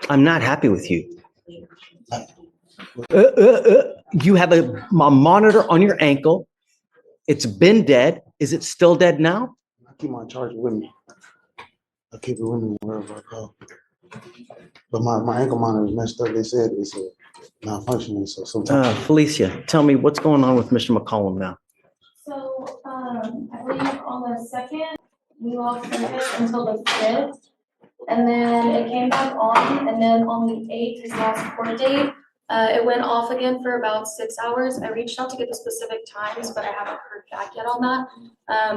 I'm not happy with you. You have a monitor on your ankle. It's been dead. Is it still dead now? I keep my charger with me. I keep it with me wherever I go. But my ankle monitor is messed up. They said it's malfunctioning. So sometimes. Felicia, tell me what's going on with Mr. McCollum now. So I believe on the 2nd, we lost service until the 5th. And then it came back on, and then on the 8th, his last court date, it went off again for about 6 hours. I reached out to get the specific times, but I haven't heard back yet on that.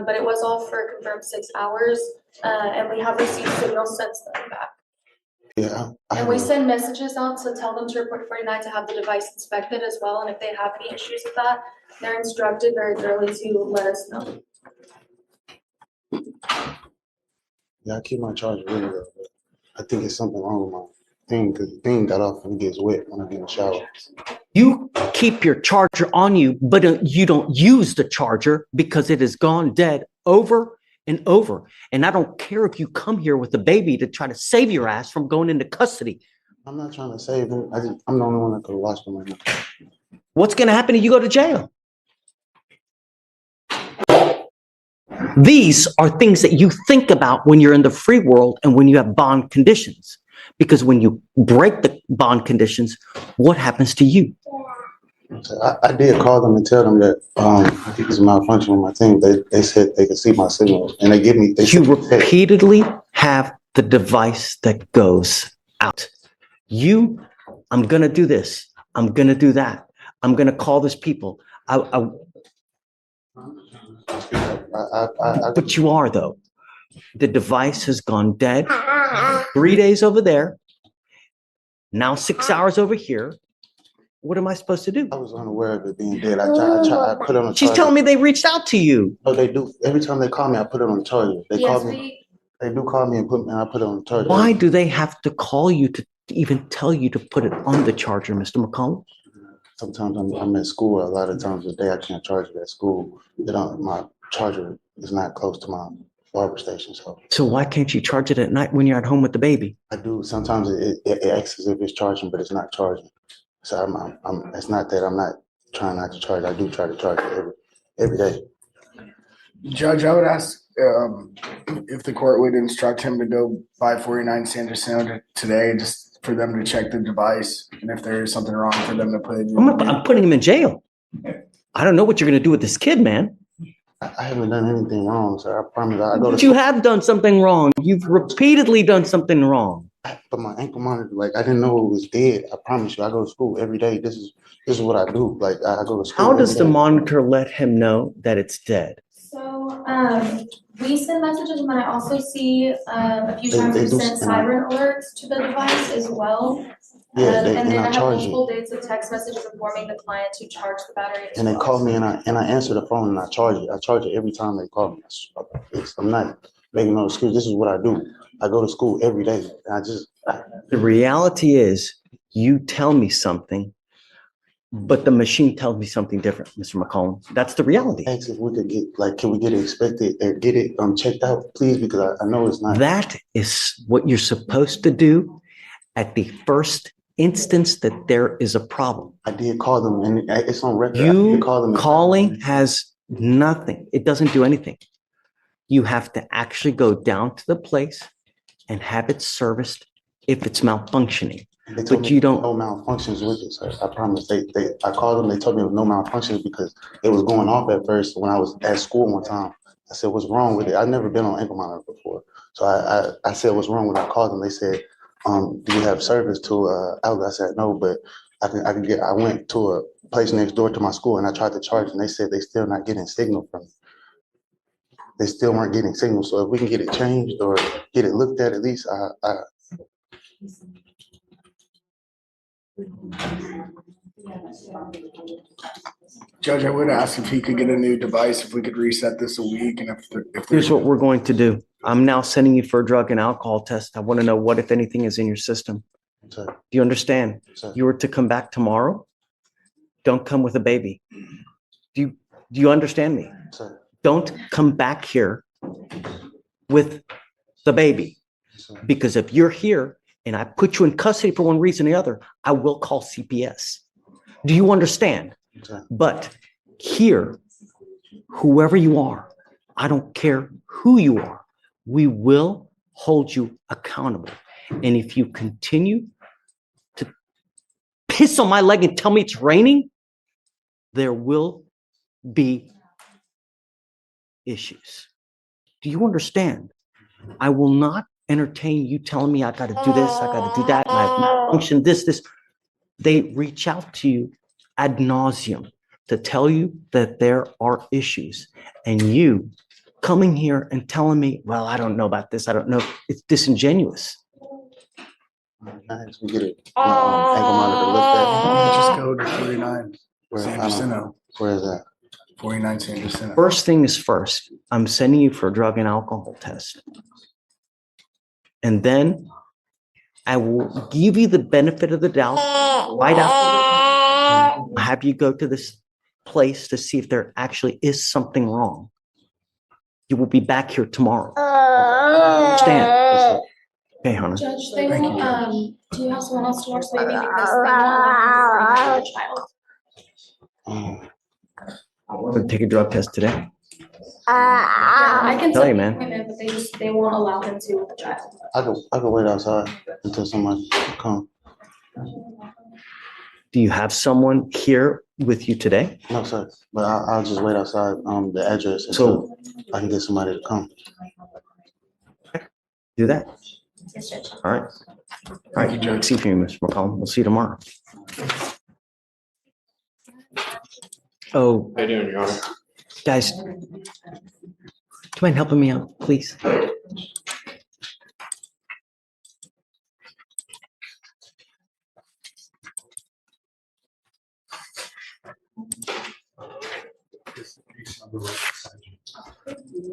But it was off for a confirmed 6 hours, and we have received signals since then back. Yeah. And we send messages out to tell them to report 49 to have the device inspected as well. And if they have any issues with that, they're instructed very thoroughly to let us know. Yeah, I keep my charger with me though. I think it's something wrong with my thing because the thing got off and it gets wet when I get in the shower. You keep your charger on you, but you don't use the charger because it has gone dead over and over. And I don't care if you come here with a baby to try to save your ass from going into custody. I'm not trying to save him. I'm the only one that could watch them right now. What's going to happen if you go to jail? These are things that you think about when you're in the free world and when you have bond conditions. Because when you break the bond conditions, what happens to you? So I did call them and tell them that I think it's a malfunction with my thing. They said they could see my signal, and you repeatedly have the device that goes out. I'm going to do this. I'm going to do that. I'm going to call these people. But you are, though. The device has gone dead. 3 days over there. Now 6 hours over here. What am I supposed to do? I was unaware of it being dead. I put it on the charger. She's telling me they reached out to you. No, they do. Every time they call me, I put it on the charger. They call me. They do call me and I put it on the charger. Why do they have to call you to even tell you to put it on the charger, Mr. McCollum? Sometimes I'm at school. A lot of times a day I can't charge it at school. My charger is not close to my barber station. So why can't you charge it at night when you're at home with the baby? I do. Sometimes it acts as if it's charging, but it's not charging. So it's not that I'm not trying not to charge. I do try to charge it every day. Judge, I would ask if the court would instruct him to go by 49 Sanderson today, just for them to check the device, and if there is something wrong, for them to put it. I'm putting him in jail. I don't know what you're going to do with this kid, man. I haven't done anything wrong, sir. I promise. But you have done something wrong. You've repeatedly done something wrong. But my ankle monitor, I didn't know it was dead. I promise you, I go to school every day. This is what I do. I go to school. How does the monitor let him know that it's dead? So we send messages, and then I also see a few times we send siren alerts to the device as well. Yeah, and then I have multiple dates of text messages informing the client to charge the battery. And they call me, and I answer the phone, and I charge it. I charge it every time they call me. I'm not making no excuse. This is what I do. I go to school every day. The reality is, you tell me something, but the machine tells me something different, Mr. McCollum. That's the reality. Ask if we could get, can we get it inspected or get it checked out, please? Because I know it's not. That is what you're supposed to do at the first instance that there is a problem. I did call them, and it's on record. You calling has nothing. It doesn't do anything. You have to actually go down to the place and have it serviced if it's malfunctioning. But you don't. No malfunctions with it, sir. I promise. I called them. They told me there was no malfunctions because it was going off at first when I was at school one time. I said, "What's wrong with it?" I've never been on ankle monitor before, so I said, "What's wrong?" When I called them, they said, "Do you have service to outlet?" I said, "No, but I can get." I went to a place next door to my school and I tried to charge, and they said they still not getting signal from me. They still weren't getting signal. So if we can get it changed or get it looked at least, Judge, I would ask if he could get a new device, if we could reset this a week, and if here's what we're going to do. I'm now sending you for a drug and alcohol test. I want to know what, if anything, is in your system. Sir. Do you understand? Sir. You were to come back tomorrow. Don't come with a baby. Do you understand me? Sir. Don't come back here with the baby. sir. Because if you're here and I put you in custody for one reason or the other, I will call CPS. Do you understand? Okay. But here, whoever you are, I don't care who you are, we will hold you accountable. And if you continue to piss on my leg and tell me it's raining, there will be issues. Do you understand? I will not entertain you telling me I got to do this, I got to do that, and I've malfunctioned this. They reach out to you ad nauseum to tell you that there are issues. And you coming here and telling me, well, I don't know about this, I don't know, it's disingenuous. Nice, we get it. Ankle monitor looked Just go to 49 at. San I don't- Jacinto. Where is that? 49 San Jacinto. First thing is first, I'm sending you for a drug and alcohol test. And then I will give you the benefit of the doubt right after. I'll have you go to this place to see if there actually is something wrong. You will be back here tomorrow. Understand? Okay, Hunter. Judge, they Thank you, won't, Judge. do you have someone else to watch the baby because they won't allow him to bring the child? Um, I'm gonna take a drug test today. Yeah, I can Tell set you, the man. appointment, but they won't allow him to with the child. I could wait outside until someone come. Do you have someone here with you today? No, sir. But I'll just wait outside the address So- until I can get somebody to come. Do that. Yes, Judge. All right. All right, Judge. See you, Mr. McCollum. We'll see you tomorrow. Oh, How you doing, Your Honor? guys, do you mind helping me out, please?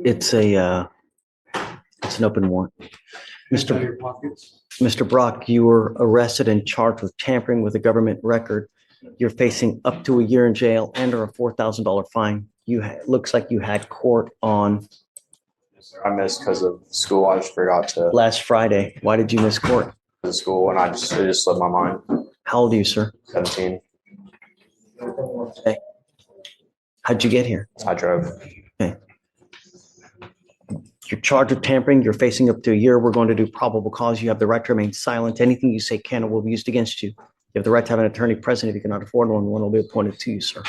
It's an open warrant. Mr. Brock, you were arrested and charged with tampering with a government record. You're facing up to a year in jail and or a $4,000 fine. Looks like you had court on I missed because of school. I just forgot to last Friday. Why did you miss court? the school, and it just slipped my mind. How old are you, sir? 17. How'd you get here? I drove. You're charged with tampering. You're facing up to a year. We're going to do probable cause. You have the right to remain silent. Anything you say can or will be used against you. You have the right to have an attorney present. If you cannot afford one will be appointed to you, sir.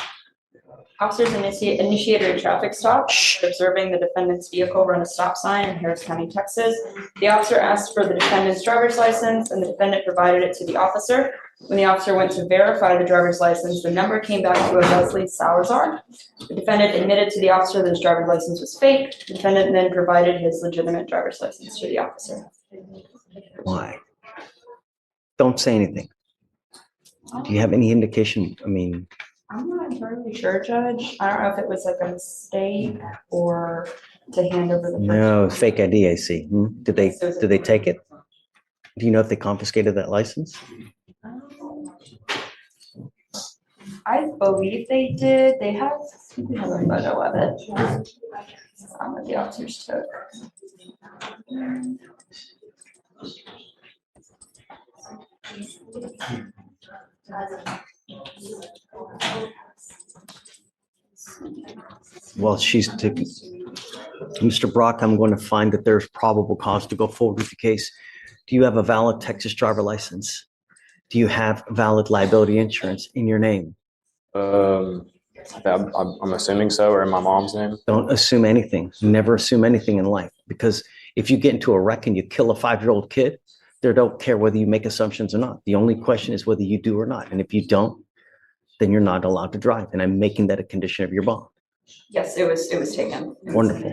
Officers initiated a traffic stop, observing the defendant's vehicle run a stop sign in Harris County, Texas. The officer asked for the defendant's driver's license, and the defendant provided it to the officer. When the officer went to verify the driver's license, the number came back to a Leslie Salazar. The defendant admitted to the officer that his driver's license was fake. The defendant then provided his legitimate driver's license to the officer. Why? Don't say anything. Do you have any indication? I mean, I'm not entirely sure, Judge. I don't know if it was like a mistake or to hand over the. no, fake ID, I see. Did they take it? Do you know if they confiscated that license? I believe they did. They have a photo of it. That the officers took. Well, Mr. Brock, I'm going to find that there's probable cause to go forward with the case. Do you have a valid Texas driver license? Do you have valid liability insurance in your name? I'm assuming so, or in my mom's name. Don't assume anything. Never assume anything in life, because if you get into a wreck and you kill a 5-year-old kid, they don't care whether you make assumptions or not. The only question is whether you do or not. And if you don't, then you're not allowed to drive. And I'm making that a condition of your bond. Yes, it was taken. Wonderful.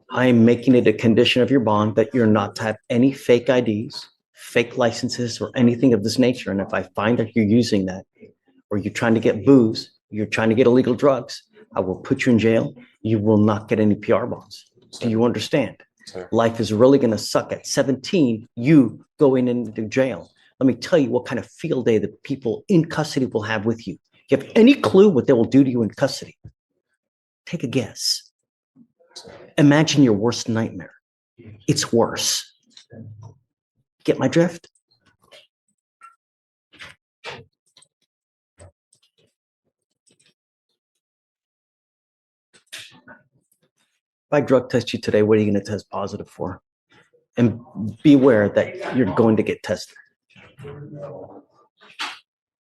I am making it a condition of your bond that you're not to have any fake IDs, fake licenses, or anything of this nature. And if I find that you're using that, or you're trying to get booze, you're trying to get illegal drugs, I will put you in jail. You will not get any PR bonds. Do you understand? Sir. Life is really going to suck. At 17, you going into jail. Let me tell you what kind of field day the people in custody will have with you. You have any clue what they will do to you in custody? Take a guess. Imagine your worst nightmare. It's worse. Get my drift? If I drug test you today, what are you going to test positive for? And beware that you're going to get tested.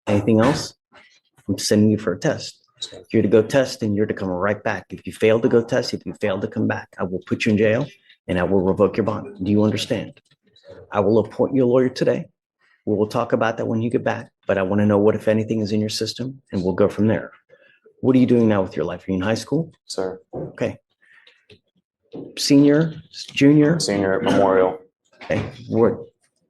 Anything else? I'm sending you for a test. You're to go test and you're to come right back. If you fail to go test, if you fail to come back, I will put you in jail and I will revoke your bond. Do you understand? I will appoint you a lawyer today. We will talk about that when you get back, but I want to know what, if anything, is in your system and we'll go from there. What are you doing now with your life? Are you in high school? Sir. Okay. Senior, junior? Senior at Memorial. Okay.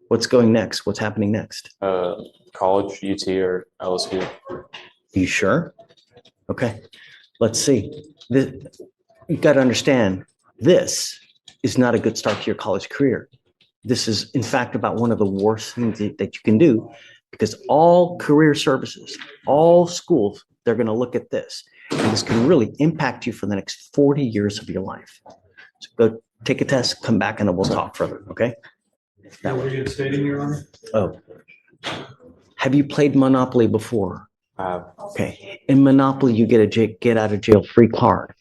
What's going next? What's happening next? College, UT or LSU. Are you sure? Okay. Let's see. You got to understand, this is not a good start to your college career. This is, in fact, about one of the worst things that you can do, because all career services, all schools, they're going to look at this. And this can really impact you for the next 40 years of your life. So go take a test, come back, and then we'll talk further, okay? That were you stating, Your Honor? Oh. Have you played Monopoly before? Okay. In Monopoly, you get a get out of jail free card.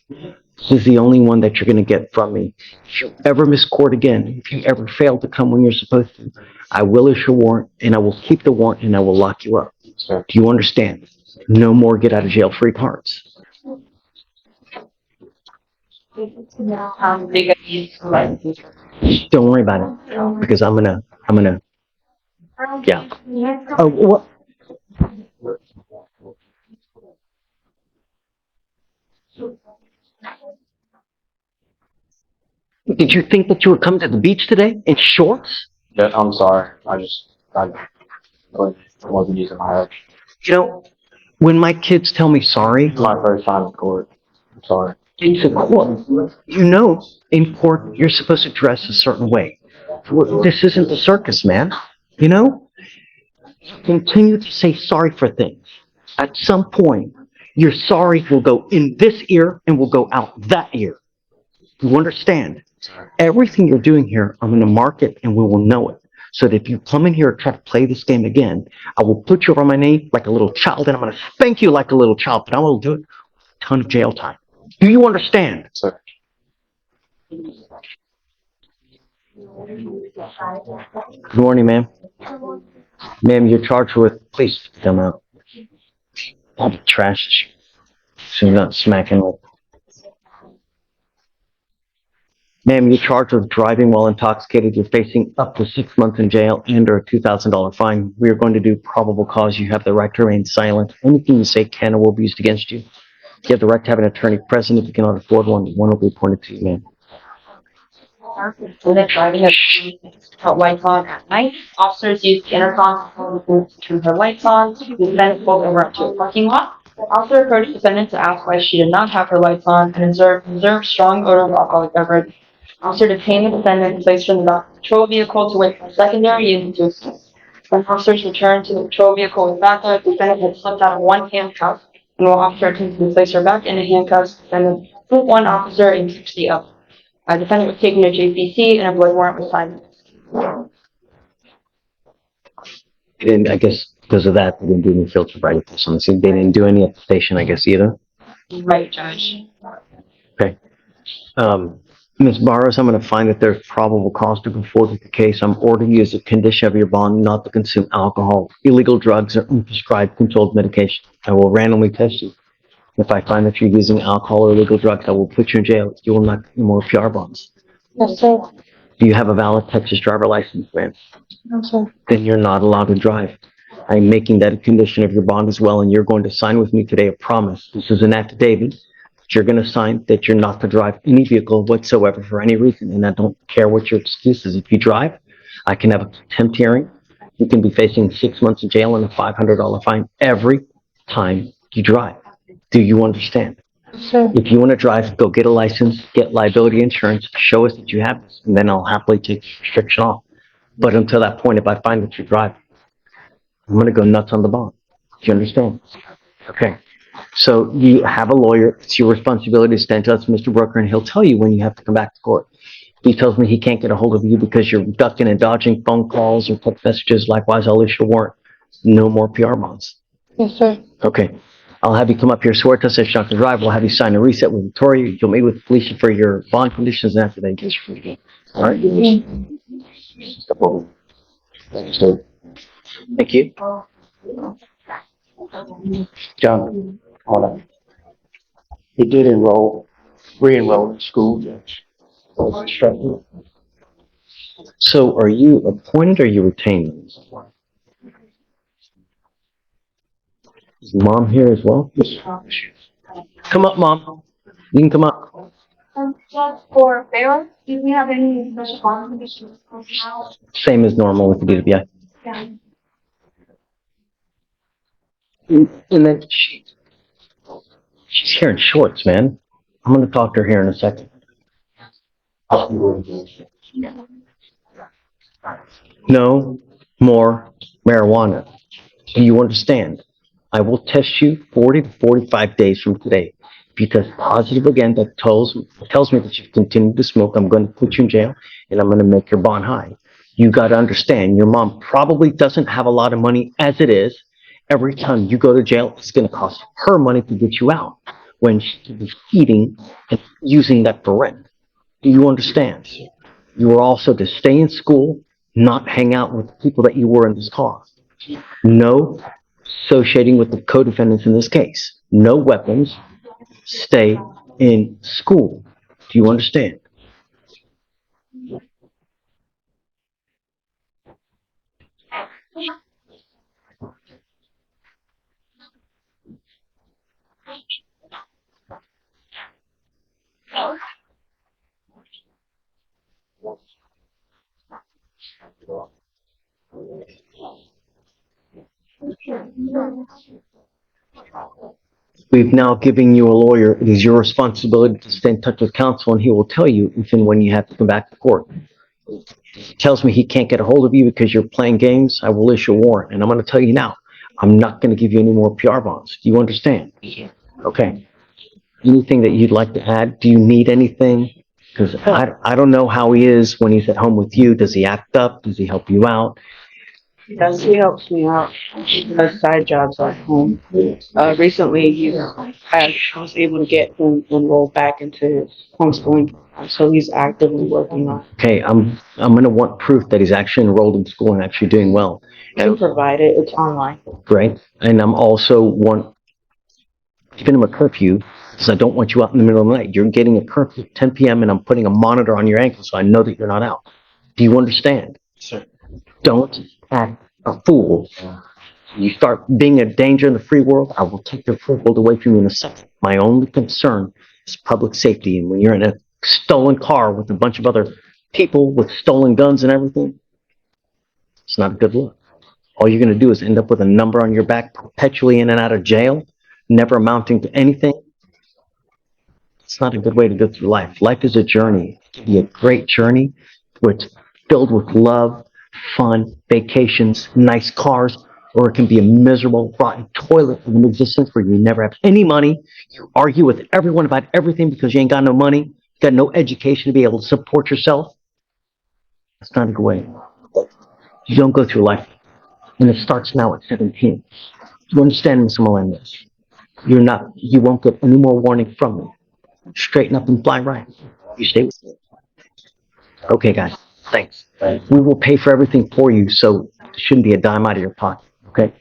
This is the only one that you're going to get from me. If you ever miss court again, if you ever fail to come when you're supposed to, I will issue a warrant and I will keep the warrant and I will lock you up. Sir. Do you understand? No more get out of jail free cards. How big are these licenses? Don't worry about it, because I'm gonna, yeah. Oh, what? Did you think that you would come to the beach today in shorts? Yeah, I'm sorry. I wasn't using my head. You know, when my kids tell me sorry, It's my first time in court. I'm sorry. it's a court. You know, in court, you're supposed to dress a certain way. This isn't the circus, man. You know? Continue to say sorry for things. At some point, your sorry will go in this ear and will go out that ear. You understand? Everything you're doing here, I'm going to mark it and we will know it. So that if you come in here and try to play this game again, I will put you on my knee like a little child and I'm going to spank you like a little child, but I will do it with a ton of jail time. Do you understand? Sir. Good morning, ma'am. Ma'am, you're charged with, please come out. All the trash. So you're not smacking like. Ma'am, you're charged with driving while intoxicated. You're facing up to 6 months in jail and or a $2,000 fine. We are going to do probable cause. You have the right to remain silent. Anything you say can or will be used against you. You have the right to have an attorney present. If you cannot afford one will be appointed to you, ma'am. When they're driving a lights on at night, officers used the intercom to turn her lights on. The defendant pulled over to a parking lot. The officer approached the defendant to ask why she did not have her lights on and observed strong odor of alcoholic beverage. Officer detained the defendant and placed her in the back of the patrol vehicle to wait for a secondary unit to assist. When officers returned to the patrol vehicle with backup, the defendant had slipped out of one handcuff, and while officer attempted to place her back into handcuffs, the defendant put one officer and kicked the other. The defendant was taken to JPC and a blood warrant was signed. And I guess because of that, they didn't do any field sobriety tests on the scene. They didn't do any at the station, I guess, either. Right, Judge. Okay. Ms. Barros, I'm going to find that there's probable cause to go forward with the case. I'm ordering you as a condition of your bond not to consume alcohol, illegal drugs, or unprescribed controlled medication. I will randomly test you. If I find that you're using alcohol or illegal drugs, I will put you in jail. You will not get more PR bonds. Yes, sir. Do you have a valid Texas driver license, ma'am? No, sir. Then you're not allowed to drive. I'm making that a condition of your bond as well, and you're going to sign with me today a promise. This is an affidavit that you're going to sign that you're not to drive any vehicle whatsoever for any reason, and I don't care what your excuse is. If you drive, I can have a contempt hearing. You can be facing 6 months in jail and a $500 fine every time you drive. Do you understand? Sure. If you want to drive, go get a license, get liability insurance, show us that you have this, and then I'll happily take the restriction off. But until that point, if I find that you drive, I'm going to go nuts on the bond. Do you understand? Okay. So you have a lawyer. It's your responsibility to stand to us, Mr. Brooker, and he'll tell you when you have to come back to court. He tells me he can't get a hold of you because you're ducking and dodging phone calls or text messages. Likewise, I'll issue a warrant. No more PR bonds. Yes, sir. Okay. I'll have you come up here, swear testify not to drive. We'll have you sign a reset with Victoria. You'll meet with Fleischer for your bond conditions and after that, get free. All right? Step over. Thanks, sir. Thank you. John, hold on. He did re-enroll in school. So are you appointed or you retained? Is mom here as well? Come up, mom. You can come up. Just for payroll, do we have any special bond conditions? Same as normal with the DWI. Yeah. And then she's here in shorts, man. I'm gonna talk to her here in a second. No more marijuana. Do you understand? I will test you 40 to 45 days from today. If you test positive again, that tells me that you've continued to smoke. I'm going to put you in jail and I'm going to make your bond high. You got to understand, your mom probably doesn't have a lot of money as it is. Every time you go to jail, it's going to cost her money to get you out when she's eating and using that for rent. Do you understand? You are also to stay in school, not hang out with the people that you were in this car. No associating with the co-defendants in this case. No weapons. Stay in school. Do you understand? We've now given you a lawyer. It is your responsibility to stay in touch with counsel, and he will tell you if and when you have to come back to court. He tells me he can't get a hold of you because you're playing games. I will issue a warrant, and I'm going to tell you now, I'm not going to give you any more PR bonds. Do you understand? Okay. Anything that you'd like to add? Do you need anything? Because I don't know how he is when he's at home with you. Does he act up? Does he help you out? Yes, he helps me out. He does side jobs at home. Recently, I was able to get him enrolled back into his homeschooling, so he's actively working on it. Okay, I'm going to want proof that he's actually enrolled in school and actually doing well. I can provide it. It's online. Great. And I'm also giving him a curfew because I don't want you out in the middle of the night. You're getting a curfew at 10 p.m. and I'm putting a monitor on your ankle so I know that you're not out. Do you understand? Sir. Don't act a fool. You start being a danger in the free world, I will take your free world away from you in a second. My only concern is public safety. And when you're in a stolen car with a bunch of other people with stolen guns and everything, it's not a good look. All you're going to do is end up with a number on your back perpetually in and out of jail, never amounting to anything. It's not a good way to go through life. Life is a journey. It can be a great journey where it's filled with love, fun, vacations, nice cars, or it can be a miserable, rotten toilet of an existence where you never have any money. You argue with everyone about everything because you ain't got no money, you got no education to be able to support yourself. That's not a good way. You don't go through life. And it starts now at 17. You understand, Mr. Melendez? You won't get any more warning from me. Straighten up and fly right. You stay with me. Okay, guys. Thanks. We will pay for everything for you, so it shouldn't be a dime out of your pocket. Okay?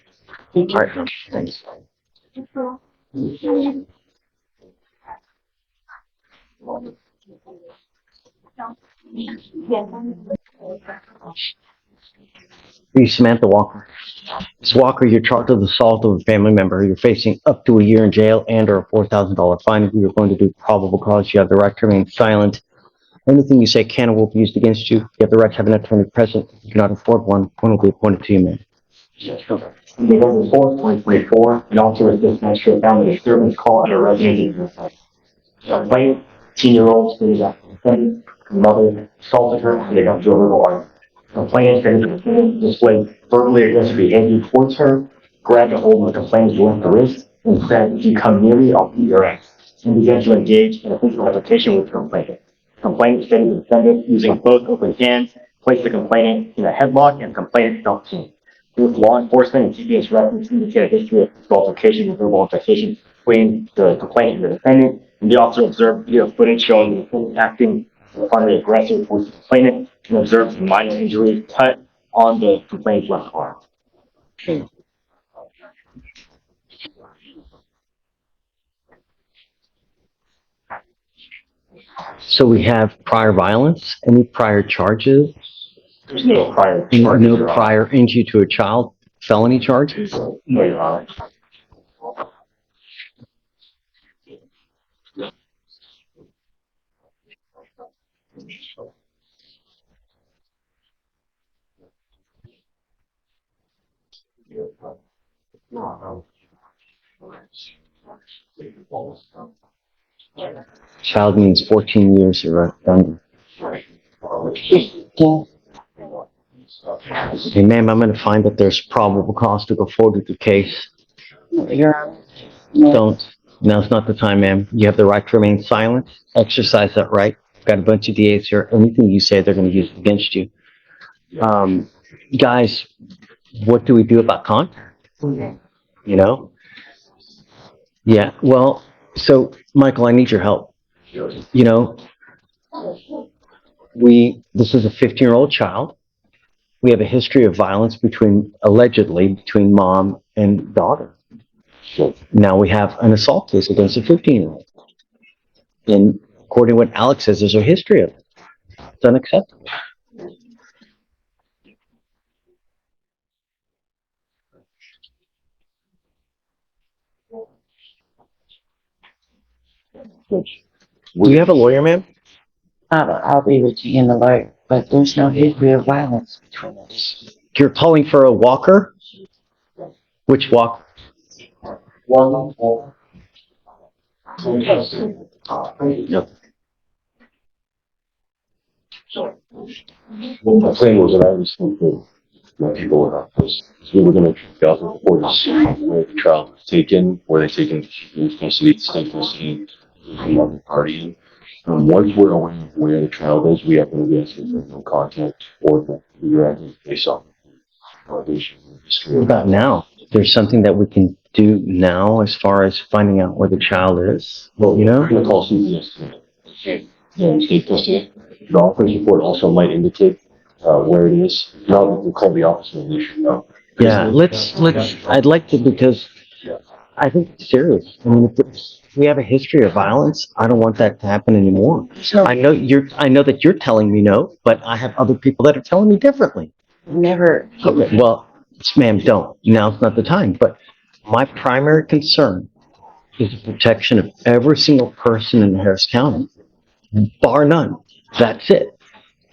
All right. Thanks. Are you Samantha Walker? Ms. Walker, you're charged with assault of a family member. You're facing up to a year in jail and or a $4,000 fine. If you're going to do probable cause, you have the right to remain silent. Anything you say can or will be used against you. You have the right to have an attorney present. If you cannot afford one will be appointed to you, man. November 4th, 2024, an officer assistant magistrate found a disturbance call at a residence. The complainant, 18-year-old, stated that the defendant, her mother, assaulted her and they got into a verbal argument. The complainant displayed verbally aggressive behavior towards her, grabbed a hold of the complainant's left wrist, and said, "If you come near me, I'll beat your ass," and began to engage in a physical altercation with the complainant. Complainant stated the defendant, using both open hands, placed the complainant in a headlock and the complainant fell to. Both law enforcement and GPS records indicate a history of altercation and verbal altercation between the complainant and the defendant, and the officer observed video footage showing the defendant acting upon the aggressor towards the complainant and observed some minor injuries cut on the complainant's left arm. So we have prior violence, any prior charges, There's no prior no prior injury to a child, felony charges? No, Your Honor. Child means 14 years or under. Hey, ma'am, I'm going to find that there's probable cause to go forward with the case. Don't. Now's not the time, ma'am. You have the right to remain silent. Exercise that right. Got a bunch of DAs here. Anything you say, they're going to use against you. Guys, what do we do about contact? You know? Yeah, well, so, Michael, I need your help. You know, this is a 15-year-old child. We have a history of violence allegedly between mom and daughter. Now we have an assault case against a 15-year-old. And according to what Alex says, there's a history of it. It's unacceptable. Do you have a lawyer, ma'am? I'll be with you in the lawyer, but there's no history of violence between us. You're calling for a walker? Which walker? One. No. Well, my plan was that I was thinking that people were not this. So we were going to go before this where the child was taken, where they taken custody, state custody, the other party. Once we're aware of where the child is, we have to investigate no contact or figure out the case on validation history. What about now? There's something that we can do now as far as finding out where the child is? Well, you know? we're going to call CPS today. State custody. The officer's report also might indicate where it is. Now we'll call the officer and they should know. Yeah, I'd like to, because I think it's serious. I mean, if we have a history of violence, I don't want that to happen anymore. I know that you're telling me no, but I have other people that are telling me differently. Never. Okay, well, ma'am, don't. Now's not the time. But my primary concern is the protection of every single person in Harris County, bar none. That's it.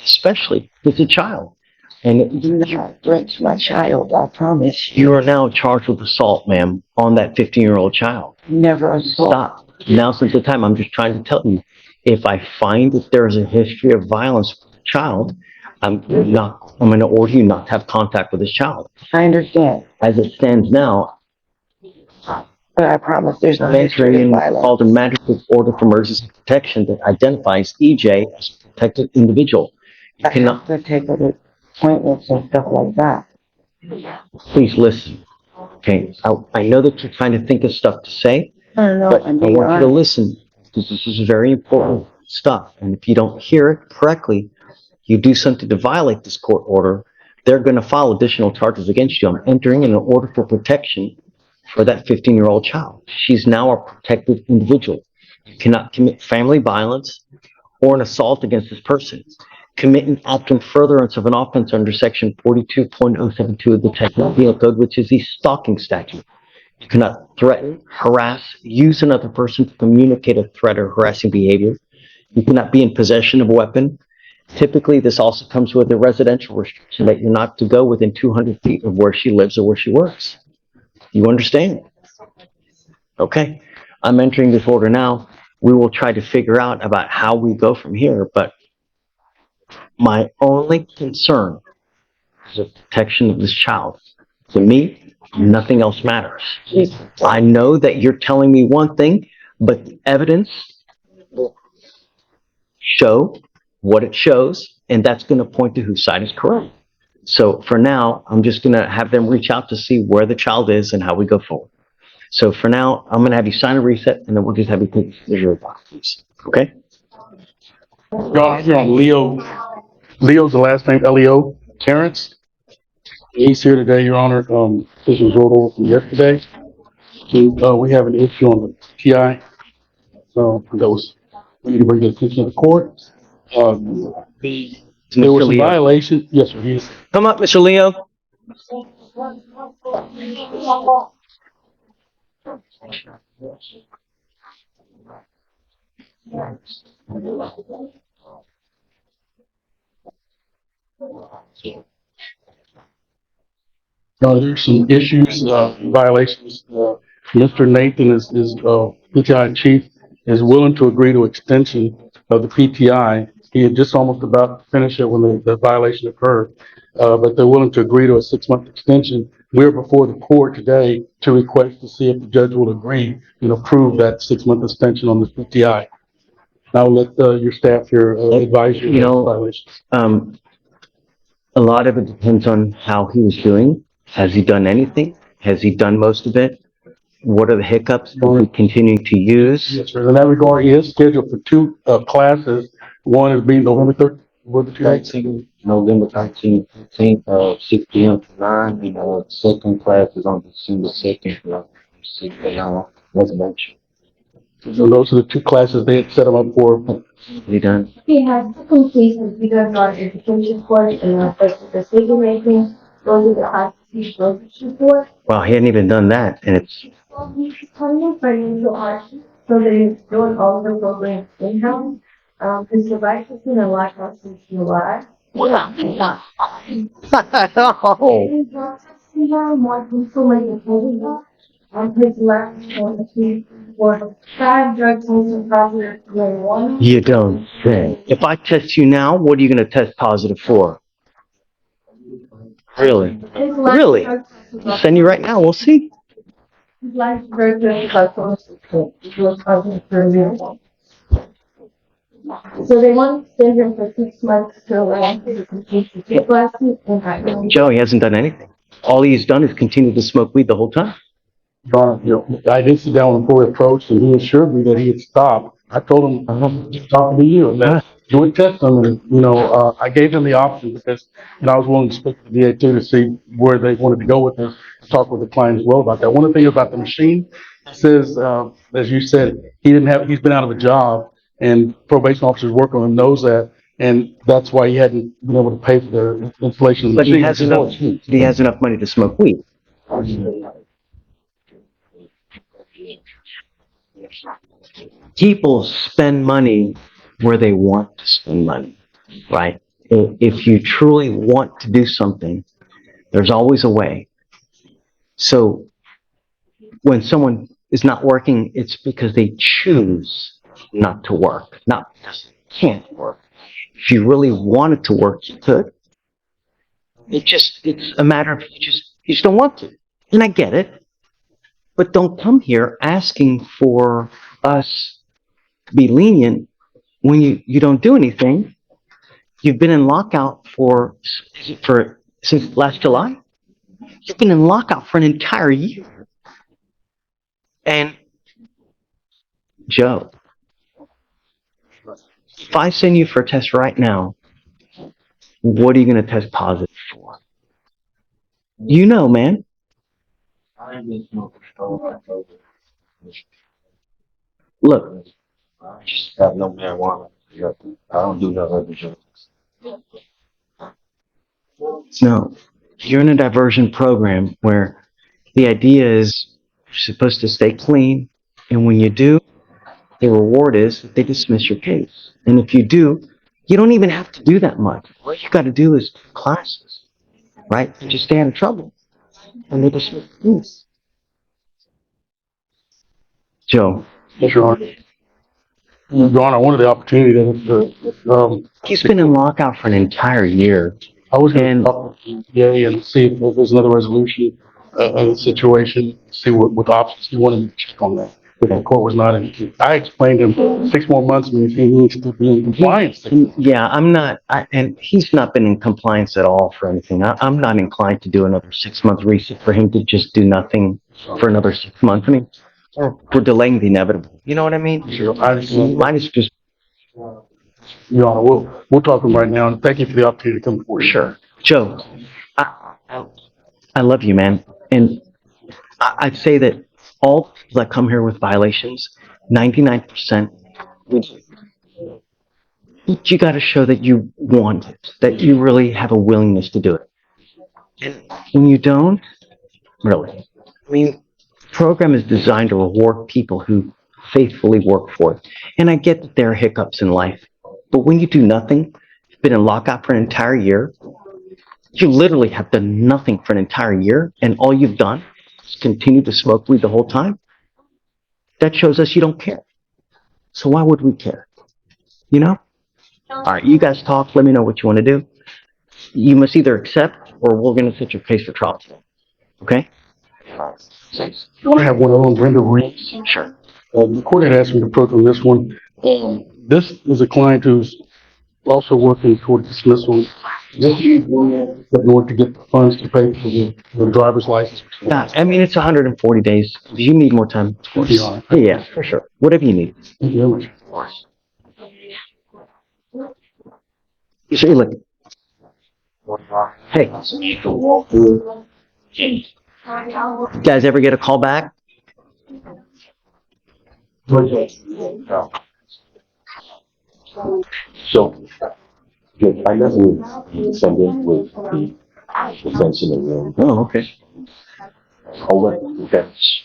Especially if it's a child. And Do not threaten my child, I promise you. you are now charged with assault, ma'am, on that 15-year-old child. Never assault. Stop. Now's not the time. I'm just trying to tell you, if I find that there is a history of violence with the child, I'm going to order you not to have contact with this child. I understand, As it stands now, but I promise there's no I'm history entering of in violence. called a magistrate order for emergency protection that identifies EJ as a protected individual. You I cannot, have to take appointments and stuff like that. please listen. Okay, I know that you're trying to think of stuff to say, I don't know, but I I'm being want you to honest. listen, because this is very important stuff. And if you don't hear it correctly, you do something to violate this court order, they're going to file additional charges against you. I'm entering in an order for protection for that 15-year-old child. She's now a protected individual. You cannot commit family violence or an assault against this person. Commit an act in furtherance of an offense under section 42.072 of the Texas Penal Code, which is the stalking statute. You cannot threaten, harass, use another person to communicate a threat or harassing behavior. You cannot be in possession of a weapon. Typically, this also comes with a residential restriction that you're not to go within 200 feet of where she lives or where she works. You understand? Okay. I'm entering this order now. We will try to figure out about how we go from here, but my only concern is the protection of this child. To me, nothing else matters. I know that you're telling me one thing, but the evidence show what it shows, and that's going to point to whose side is correct. So for now, I'm just going to have them reach out to see where the child is and how we go forward. So for now, I'm going to have you sign a reset, and then we'll just have you take your box, okay? Your Honor, here on Leo. Leo's the last name, Leo Terrence. He's here today, Your Honor. This was rolled over from yesterday. We have an issue on the TI. So that was, we need to bring the attention of the court. There was a violation. Yes, sir. He's Come up, Mr. Leo. There's some issues, violations. Mr. Nathan is PTI chief is willing to agree to extension of the PTI. He had just almost about to finish it when the violation occurred. But they're willing to agree to a 6-month extension. We're before the court today to request to see if the judge will agree and approve that 6-month extension on this PTI. I'll let your staff here advise you on the violations. A lot of it depends on how he was doing. Has he done anything? Has he done most of it? What are the hiccups? Are we continuing to use? Yes, sir. In that regard, he is scheduled for 2 classes. One is being November 3rd. What the 2 dates? November 13th, 15th, 6 p.m. to 9. And the second class is on December 2nd, from 6 a.m. residential. So those are the 2 classes they had set him up for. He done? He has to complete his video notification course and the decision making. Those are the ICC focus report. Well, he hadn't even done that, and it's. Well, he's coming financial arts, so that he's doing all the programs in-house. His device has been a lot since July. Wow. More people his last one for 5 drug tests and positive for marijuana. You don't say. If I test you now, what are you going to test positive for? Really? Really? I'll send you right now. We'll see. His last drug test was positive for marijuana. So they want to extend him for 6 months to allow him to complete the 2 classes and Joe, he hasn't done anything. All he's done is continue to smoke weed the whole time. I did sit down before we approached, and he assured me that he had stopped. I told him, I'm talking to you, and that you would test him. And, I gave him the option because, I was willing to speak to the DA too to see where they wanted to go with this, talk with the client as well about that. One of the things about the machine says, as you said, he's been out of a job, and probation officers work on him, knows that. And that's why he hadn't been able to pay for the installation of the machine. He has enough money to smoke weed. People spend money where they want to spend money, right? If you truly want to do something, there's always a way. So when someone is not working, it's because they choose not to work, not because they can't work. If you really wanted to work, you could. It's a matter of you just don't want to. And I get it. But don't come here asking for us to be lenient when you don't do anything. You've been in lockout since last July. You've been in lockout for an entire year. And Joe, if I send you for a test right now, what are you going to test positive for? You know, man. Look, I just have no marijuana. I don't do no other drugs. No, you're in a diversion program where the idea is you're supposed to stay clean, and when you do, the reward is they dismiss your case. And if you do, you don't even have to do that much. All you got to do is classes, right? And just stay out of trouble, and they dismiss the case. Joe. Yes, Your Honor. Your Honor, I wanted the opportunity to He's been in lockout for an entire year. I was going to talk to the DA and see if there's another resolution of the situation, see what options he wanted to check on that. if the court was not in, I explained to him 6 more months means he needs to be in compliance. Yeah, I'm not, and he's not been in compliance at all for anything. I'm not inclined to do another 6-month reset for him to just do nothing for another 6 months. I mean, we're delaying the inevitable. You know what I mean? Sure. Mine is just, Your Honor, we'll talk to him right now, and thank you for the opportunity to come forward. sure. Joe, I love you, man. And I'd say that all people that come here with violations, 99%, you got to show that you want it, that you really have a willingness to do it. And when you don't, really, I mean, the program is designed to reward people who faithfully work for it. And I get that there are hiccups in life, but when you do nothing, you've been in lockout for an entire year, you literally have done nothing for an entire year, and all you've done is continue to smoke weed the whole time. That shows us you don't care. So why would we care? You know? All right, you guys talk. Let me know what you want to do. You must either accept or we're going to set your case for trial today. Okay? You want to have one of them, Brenda Reeves? Sure. The court had asked me to approach on this one. This is a client who's also working toward dismissal. This is in order to get the funds to pay for the driver's license. Yeah, I mean, it's 140 days. Do you need more time? Of course. Yeah, for sure. Whatever you need. Thank you very much. You say, look. Hey. You guys ever get a call back? So, yeah, I met with the defendant with the defense in the room. Oh, okay. I'll let the defense.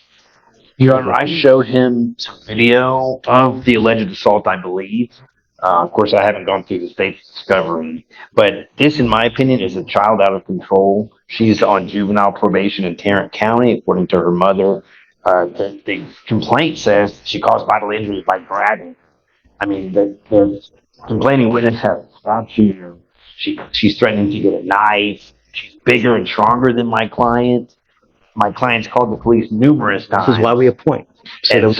Your Honor, I showed him some video of the alleged assault, I believe. Of course, I haven't gone through the state's discovery, but this, in my opinion, is a child out of control. She's on juvenile probation in Tarrant County, according to her mother. The complaint says she caused bodily injuries by grabbing. I mean, the complaining witness has stopped here. She's threatening to get a knife. She's bigger and stronger than my client. My client's called the police numerous times. This is why we appoint. So there's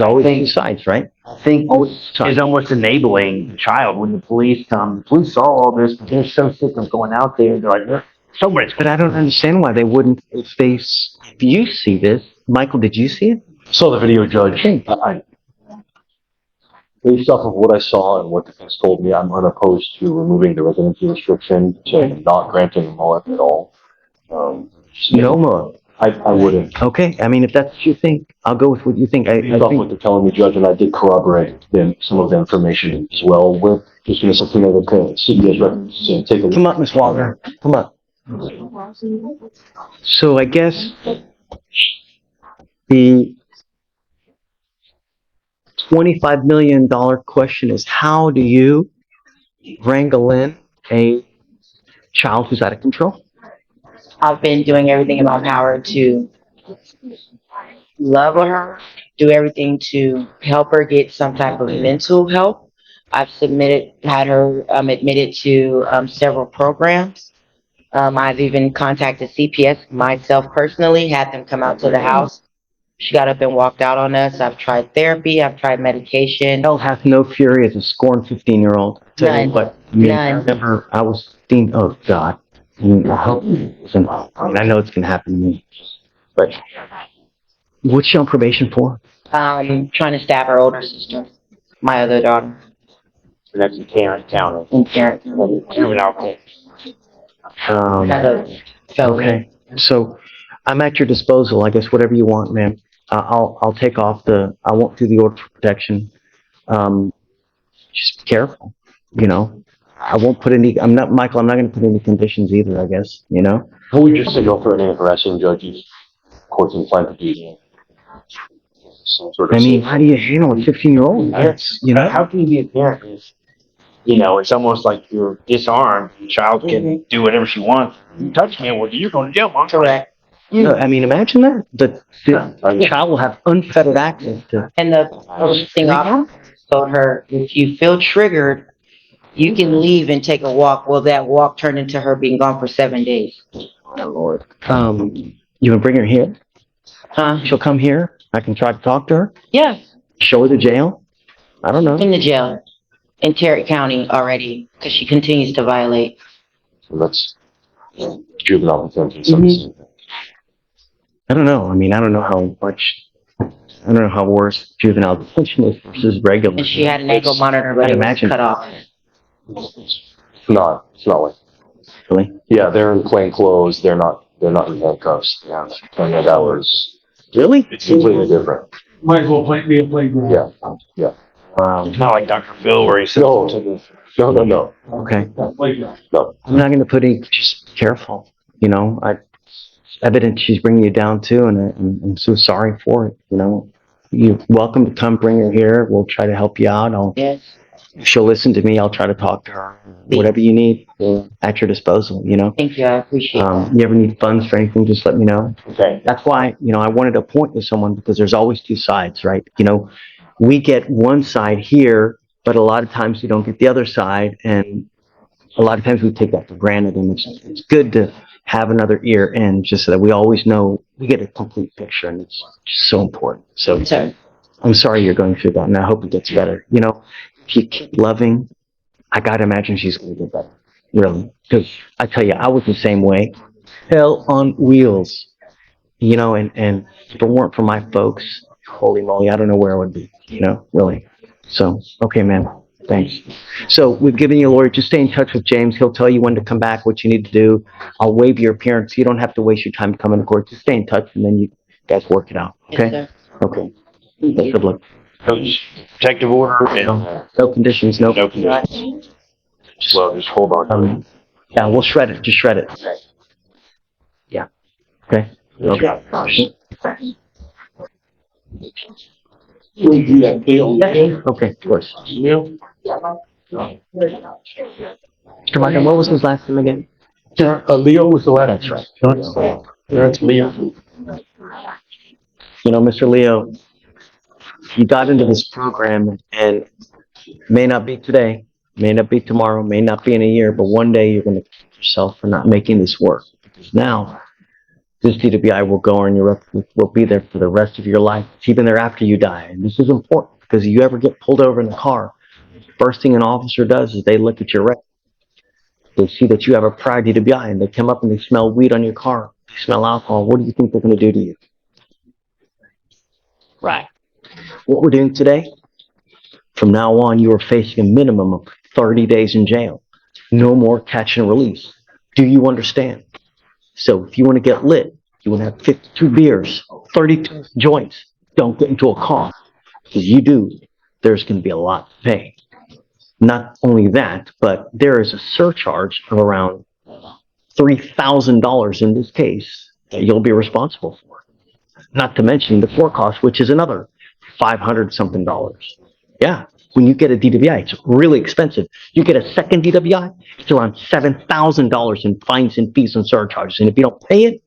always two sides, right? I think is almost enabling the child when the police come. The police saw all this, but they're so sick of going out there. They're like, so much. But I don't understand why they wouldn't. If you see this, Michael, did you see it? Saw the video, Judge. Based off of what I saw and what the defense told me, I'm unopposed to removing the residency restriction, so not granting a MOA at all. No MOA. I wouldn't. Okay, I mean, if that's what you think, I'll go with what you think. I Based off what they're telling me, Judge, and I did corroborate some of the information as well. We're just going to subpoena the CBS records and take a look. Come up, Ms. Walker. Come up. So I guess the $25 million question is, how do you wrangle in a child who's out of control? I've been doing everything in my power to love her, do everything to help her get some type of mental help. I've had her admitted to several programs. I've even contacted CPS myself personally, had them come out to the house. She got up and walked out on us. I've tried therapy. I've tried medication. Hell hath no fury as a scorned 15-year-old. None. But I mean, I None. remember I was thinking, oh God. I mean, I hope it doesn't. I mean, I know it's gonna happen to me. But what's she on probation for? Trying to stab her older sister, my other daughter. And that's in Tarrant County. In Tarrant County. Juvenile case. Okay. So I'm at your disposal. I guess whatever you want, man. I'll take off I won't do the order for protection. Just be careful, you know. I won't put I'm not going to put any conditions either, I guess, you know. I would just say no threatening and harassing judges, courts inclined to do some sort of. I mean, how do you handle a 15-year-old? That's, you know. How can you be a parent if, you know, it's almost like you're disarmed. The child can do whatever she wants. You touch me, well, you're going to jail, Mom. Correct. No, I mean, imagine that. The child will have unfettered access to. And the thing I told her, if you feel triggered, you can leave and take a walk. Well, that walk turned into her being gone for 7 days. Oh, Lord. You want to bring her here? Huh? She'll come here. I can try to talk to her, Yes, show her the jail. I don't know. in the jail in Tarrant County already, because she continues to violate. So that's juvenile detention. Mhm. I don't know. I mean, I don't know how much, I don't know how worse juvenile detention is versus regular. And she had an ankle monitor, but I'd it was imagine. cut off. It's not like, Really? yeah, they're in plain clothes. They're not in handcuffs. Yeah. 28 hours. Really? It's completely different. Might as well be a playground. Yeah. Yeah. Wow. It's not like Dr. Phil where he said. No. Okay. Playground. No. I'm not going to put any, just be careful. You know, it's evident she's bringing you down too, and I'm so sorry for it. You know, you're welcome to come bring her here. We'll try to help you out. Yes. If she'll listen to me, I'll try to talk to her. Whatever you need, at your disposal, you know. Thank you, I appreciate that. You ever need funds for anything, just let me know. Okay. That's why, you know, I wanted to point to someone because there's always two sides, right? You know, we get one side here, but a lot of times we don't get the other side. And a lot of times we take that for granted. And it's good to have another ear in just so that we always know we get a complete picture. And it's just so important. So Sorry. I'm sorry you're going through that. And I hope it gets better. You know, if you keep loving, I got to imagine she's going to get better. Really. Because I tell you, I was the same way. Hell on wheels. You know, and if it weren't for my folks, holy moly, I don't know where I would be, you know, really. So, okay, man, thanks. So we've given you a lawyer. Just stay in touch with James. He'll tell you when to come back, what you need to do. I'll waive your appearance. You don't have to waste your time coming to court. Just stay in touch, and then you guys work it out, okay? Yes, Okay. Best of luck. Protective order and No conditions, no. no conditions. Well, just hold on. Yeah, we'll shred it. Just shred it. Yeah. Okay. Okay. Okay, of course. Mr. Martin, what was his last name again? Leo was the last. That's right. That's Leo. You know, Mr. Leo, you got into this program and may not be today, may not be tomorrow, may not be in a year, but one day you're going to kick yourself for not making this work. Because now, this DWI will go on your record, will be there for the rest of your life. It's even there after you die. And this is important because if you ever get pulled over in the car, first thing an officer does is they look at your record. They see that you have a prior DWI and they come up and they smell weed on your car. They smell alcohol. What do you think they're going to do to you? Right. What we're doing today, from now on, you are facing a minimum of 30 days in jail. No more catch and release. Do you understand? So if you want to get lit, you want to have 52 beers, 32 joints, don't get into a car. Because you do, there's going to be a lot to pay. Not only that, but there is a surcharge of around $3,000 in this case that you'll be responsible for. Not to mention the court cost, which is another $500 something. Yeah, when you get a DWI, it's really expensive. You get a second DWI, it's around $7,000 in fines and fees and surcharges. And if you don't pay it,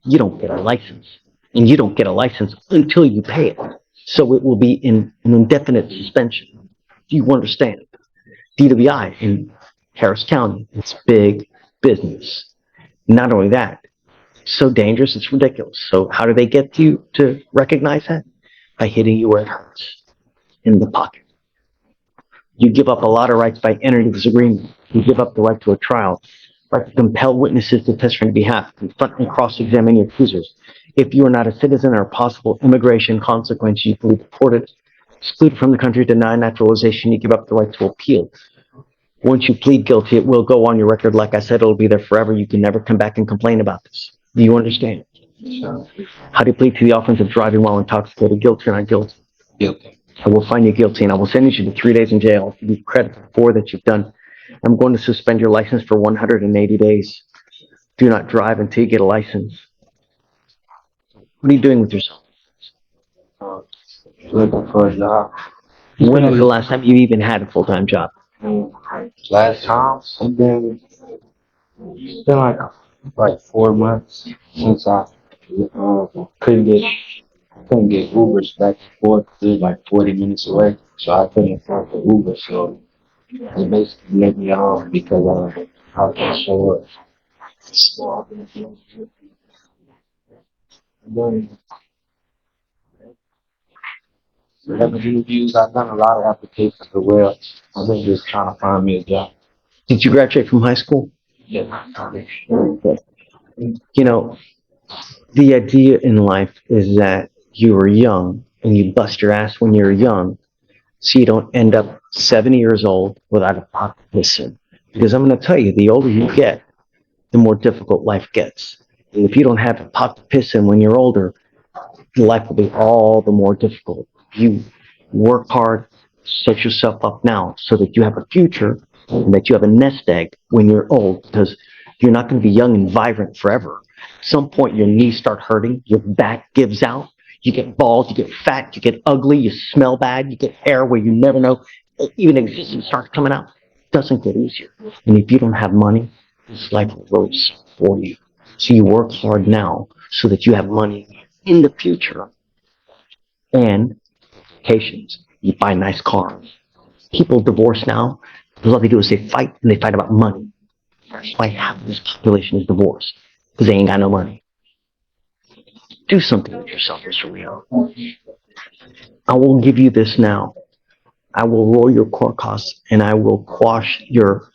you don't get a license. And you don't get a license until you pay it. So it will be in an indefinite suspension. Do you understand? DWI in Harris County, it's big business. Not only that, it's so dangerous, it's ridiculous. So how do they get you to recognize that? By hitting you where it hurts, in the pocket. You give up a lot of rights by entering this agreement. You give up the right to a trial, right to compel witnesses to testify on your behalf, confront and cross-examine your accusers. If you are not a citizen or a possible immigration consequence, you can be deported, excluded from the country, denied naturalization, you give up the right to appeal. Once you plead guilty, it will go on your record. Like I said, it'll be there forever. You can never come back and complain about this. Do you understand? How do you plead to the offense of driving while intoxicated? Guilty or not guilty? Guilty. I will find you guilty and I will sentence you to 3 days in jail. I'll give you credit for 4 that you've done. I'm going to suspend your license for 180 days. Do not drive until you get a license. What are you doing with yourself? Looking for a job. When was the last time you even had a full-time job? Last time, it's been like 4 months since I couldn't get Ubers back and forth. It was like 40 minutes away, so I couldn't afford the Uber. So they basically let me off because I was show up. having interviews. I've done a lot of applications as well. I've been just trying to find me a job. Did you graduate from high school? Yeah. Okay. You know, the idea in life is that you are young and you bust your ass when you're young so you don't end up 70 years old without a pot to piss in. Because I'm going to tell you, the older you get, the more difficult life gets. And if you don't have a pot to piss in when you're older, life will be all the more difficult. You work hard, set yourself up now so that you have a future and that you have a nest egg when you're old, because you're not going to be young and vibrant forever. At some point, your knees start hurting, your back gives out, you get bald, you get fat, you get ugly, you smell bad, you get hair where you never know even existence starts coming out. It doesn't get easier. And if you don't have money, this life works for you. So you work hard now so that you have money in the future. And vacations. You buy nice cars. People divorce now because all they do is they fight and they fight about money. That's why half of this population is divorced, because they ain't got no money. Do something with yourself, Mr. Leo. I will give you this now. I will roll your court costs and I will quash your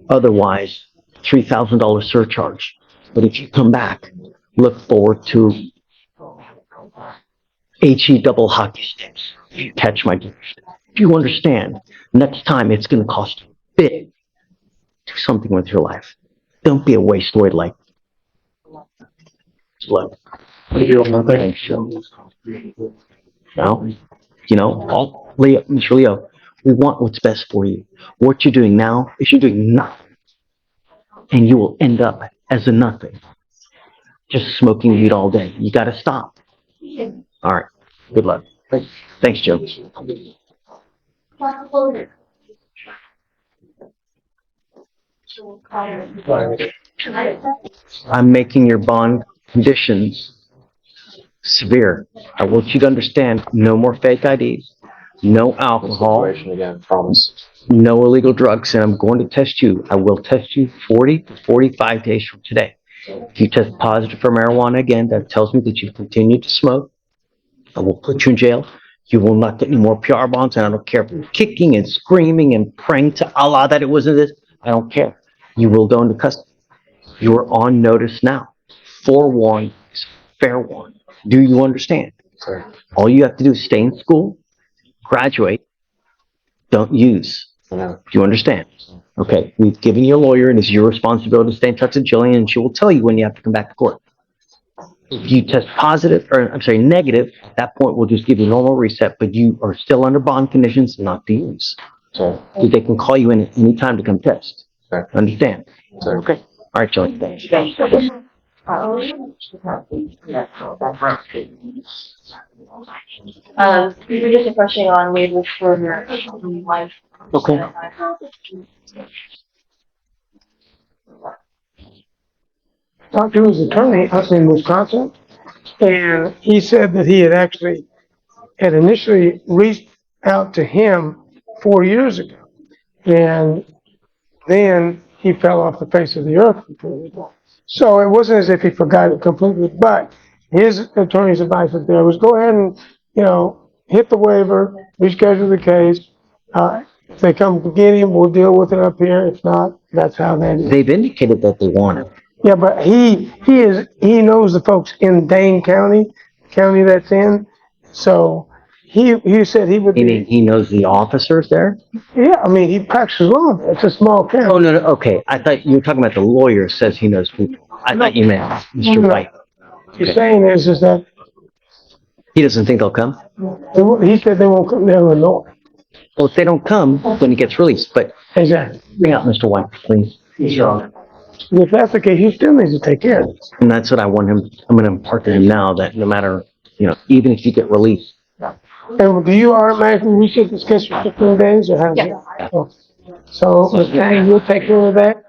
otherwise $3,000 surcharge. But if you come back, look forward to HE double hockey sticks if you catch my drift. If you understand, next time it's going to cost you big. Do something with your life. Don't be a wasteoid like look. Thanks, Joe. Now, you know, Leo, Mr. Leo, we want what's best for you. What you're doing now is you're doing nothing. And you will end up as a nothing. Just smoking weed all day. You got to stop. All right. Good luck. Thanks, Joe. I'm making your bond conditions severe. I want you to understand no more fake IDs, no alcohol, Situation again, promise. no illegal drugs, and I'm going to test you. I will test you 40 to 45 days from today. If you test positive for marijuana again, that tells me that you've continued to smoke. I will put you in jail. You will not get any more PR bonds, and I don't care if you're kicking and screaming and praying to Allah that it wasn't this. I don't care. You will go into custody. You are on notice now. Forewarned is fair warned. Do you understand? Sir. All you have to do is stay in school, graduate, don't use. No. Do you understand? Okay, we've given you a lawyer, and it's your responsibility to stay in touch with Jillian, and she will tell you when you have to come back to court. If you test positive, or I'm sorry, negative, at that point we'll just give you a normal reset, but you are still under bond conditions not to use. Sir. They can call you in at any time to come test. Sir. Understand? Sir. Okay. All right, Jillian. Thanks. We were just questioning on waivers for your life. Okay. Talked to his attorney up in Wisconsin, and he said that he had initially reached out to him 4 years ago, and then he fell off the face of the earth completely. So it wasn't as if he forgot it completely, but his attorney's advice there was go ahead and, hit the waiver, reschedule the case. If they come to get him, we'll deal with it up here. If not, that's how that is. They've indicated that they want it. Yeah, but he knows the folks in Dane County that's in. So he said he would. Meaning he knows the officers there? Yeah, I mean, he practices law there. It's a small county. Oh, no, okay. I thought you were talking about the lawyer says he knows people. I thought you meant Mr. No. White. What he's saying is that He doesn't think they'll come? he said they won't come to Illinois. Well, if they don't come, then he gets released. But Exactly. bring out Mr. White, please. Sure. If that's the case, he still needs to take care of this. And that's what I want him. I'm going to impart to him now that no matter, even if you get released. And do you automatically reset this case for 15 days or how does it? Okay. So, Ms. Patty, you'll take care of that?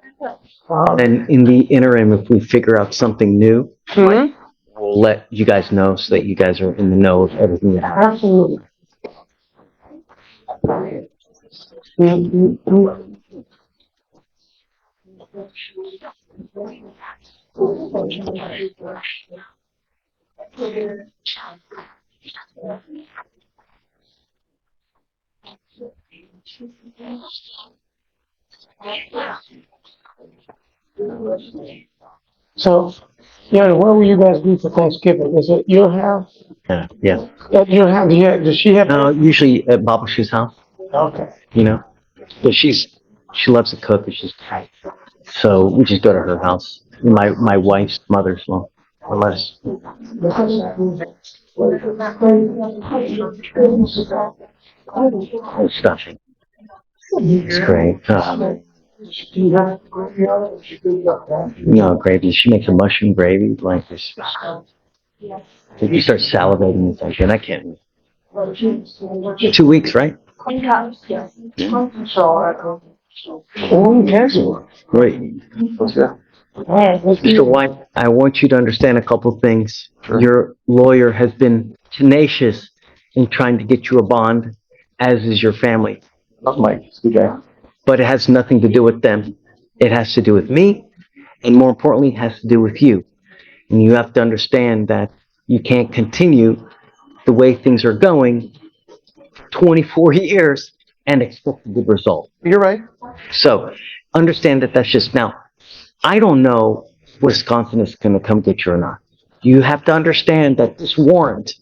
And in the interim, if we figure out something new, Mm-hmm. we'll let you guys know so that you guys are in the know of everything that happens. Absolutely. Mm-hmm. So, yeah, where will you guys be for Thanksgiving? Is it your house? Yeah. At your house? Yeah, does she have? No, usually at Baba Shoe's house, Okay. you know, but she loves to cook and she's tight. So we just go to her house. My wife's mother-in-law, or less. Stuffing. It's great. No, gravy. She makes a mushroom gravy like this. If you start salivating, it's like, and I can't. 2 weeks, right? Wait. Mr. White, I want you to understand a couple things. Your lawyer has been tenacious in trying to get you a bond, as is your family. But it has nothing to do with them. It has to do with me, and more importantly, it has to do with you. And you have to understand that you can't continue the way things are going 24 years and expect a good result. You're right. So understand that that's just now. I don't know Wisconsin is going to come get you or not. You have to understand that this warrant,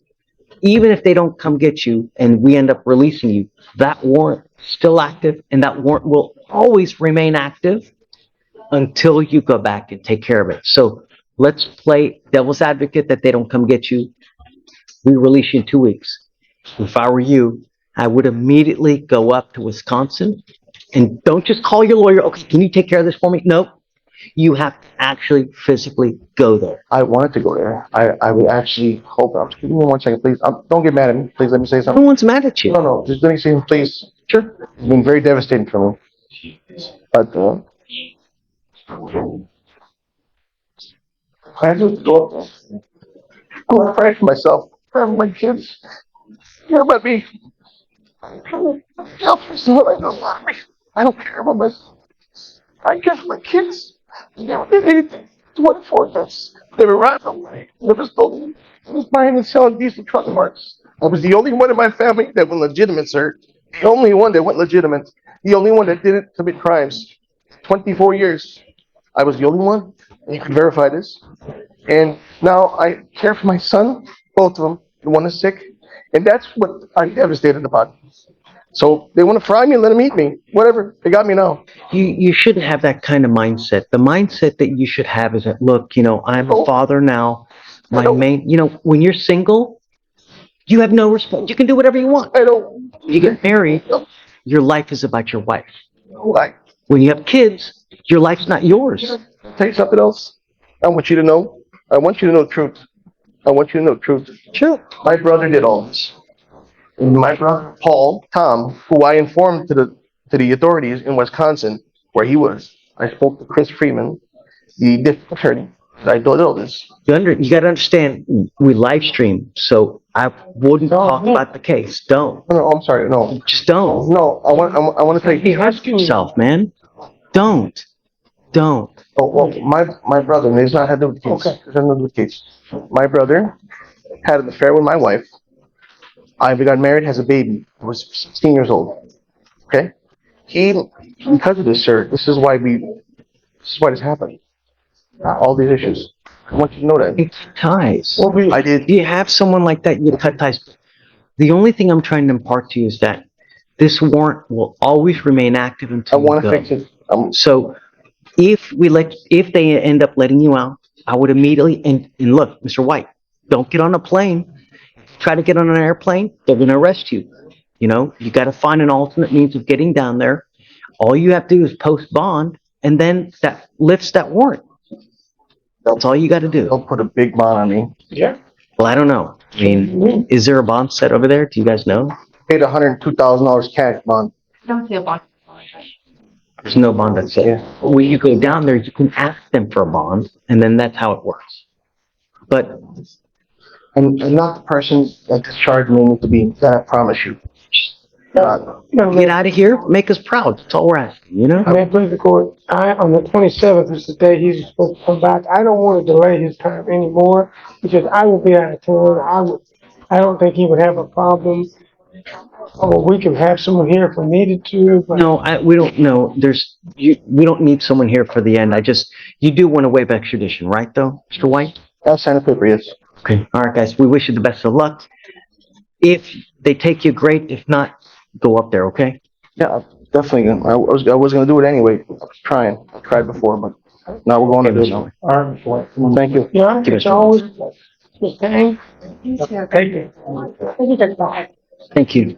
even if they don't come get you and we end up releasing you, that warrant is still active, and that warrant will always remain active until you go back and take care of it. So let's play devil's advocate that they don't come get you. We release you in 2 weeks. If I were you, I would immediately go up to Wisconsin and don't just call your lawyer. Okay, can you take care of this for me? Nope. You have to actually physically go there. I wanted to go there. I would actually hope. Give me 1 second, please. Don't get mad at me. Please let me say something. No one's mad at you. No. Just let me say something, please. Sure. It's been very devastating for me. But I just go up there. I want to pray for myself, pray for my kids. Care about me. Selfish, I don't care about myself. I care for my kids. They never did anything. 24 years. Never ran away. Never stole me. I was buying and selling diesel truck parts. I was the only one in my family that went legitimate, sir. The only one that went legitimate. The only one that didn't commit crimes. 24 years. I was the only one. And you can verify this. And now I care for my son, both of them. The one is sick. And that's what I'm devastated about. So they want to fry me and let them eat me. Whatever. They got me now. You shouldn't have that kind of mindset. The mindset that you should have is that, look, I'm a father now. When you're single, you have no respect. You can do whatever you want. I don't. You get married, your life is about your wife. Like, when you have kids, your life's not yours. tell you something else. I want you to know. I want you to know the truth. I want you to know the truth. Sure. My brother did all this. And my brother, Tom, who I informed to the authorities in Wisconsin, where he was. I spoke to Chris Freeman, the district attorney. I did all this. You got to understand, we live stream, so I wouldn't talk about the case. Don't. No, I'm sorry. No. Just don't. No, I want to tell you. Ask yourself, man. Don't. Oh, well, my brother, and it's not had to do with the case. Okay. It's not had to do with the case. My brother had an affair with my wife. I got married, has a baby. I was 16 years old. Okay? Because of this, sir, this is why this happened. All these issues. I want you to know that. It's ties. I did. You have someone like that, you cut ties. The only thing I'm trying to impart to you is that this warrant will always remain active until I want to fix it. So if they end up letting you out, I would immediately, and look, Mr. White, don't get on a plane. Try to get on an airplane, they're going to arrest you. You got to find an alternate means of getting down there. All you have to do is post bond, and then that lifts that warrant. That's all you got to do. They'll put a big bond on me. Yeah. Well, I don't know. I mean, is there a bond set over there? Do you guys know? Paid $102,000 cash bond. Don't see a bond. There's no bond that's set. Yeah. When you go down there, you can ask them for a bond, and then that's how it works. But I'm not the person that discharged me to be. That I promise you. get out of here, make us proud. That's all we're asking, May I please the court? On the 27th is the day he's supposed to come back. I don't want to delay his time anymore because I will be out of town. I don't think he would have a problem Oh, we can have someone here if we needed to, but. No, we don't know. We don't need someone here for the end. You do want to waive extradition, right though, Mr. White? I'll sign the paper, yes. Okay. All right, guys. We wish you the best of luck. If they take you, great. If not, go up there, okay? Yeah, definitely. I was gonna do it anyway. I was trying. I tried before, but now we're going to do it now. All right. Thank you. Yeah, it's always the same. Take it. Thank you.